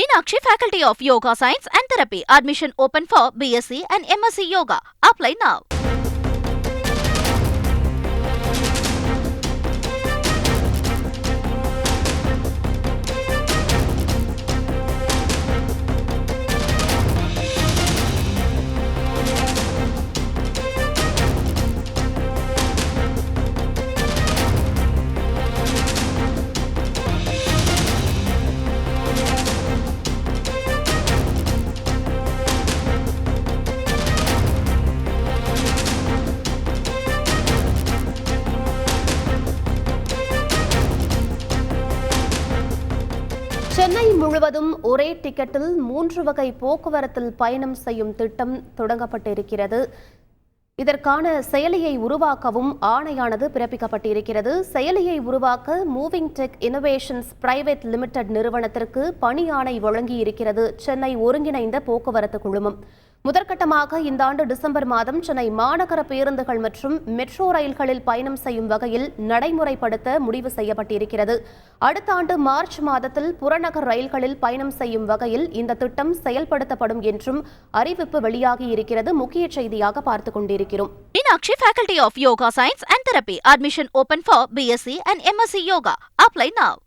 Meenakshi Faculty of Yoga Science and Therapy. Admission open for BSc and MSc Yoga. Apply now. Chennai முழுவதும் ஒரே டிக்கெட்டில் 3 வகை போக்குவரத்தில் பயணம் செய்யும் திட்டம் தொடங்கப்பட்டிருக்கிறது. இதற்கான செயலியை உருவாக்கவும் ஆணையானது பிறப்பிக்கப்பட்டிருக்கிறது. செயலியை உருவாக்க moving tech innovations private limited நிறுவனத்திற்கு பணி ஆணை வழங்கியிருக்கிறது சென்னை ஒருங்கிணைந்த போக்குவரத்து குழுமம். முதற்கட்டமாக இந்த ஆண்டு டிசம்பர் மாதம் சென்னை மாநகர பேருந்துகள் மற்றும் மெட்ரோ ரயில்களில் பயணம் செய்யும் வகையில் நடைமுறைப்படுத்த முடிவு செய்யப்பட்டிருக்கிறது. அடுத்த ஆண்டு மார்ச் மாதத்தில் புறநகர் ரயில்களில் பயணம் செய்யும் வகையில் இந்த திட்டம் செயல்படுத்தப்படும் என்றும் அறிவிப்பு வெளியாகியிருக்கிறது. முக்கிய செய்தியாக பார்த்துக் கொண்டிருக்கிறோம். Meenakshi Faculty of Yoga Science and Therapy. Admission open for BSc and MSc Yoga. Apply now.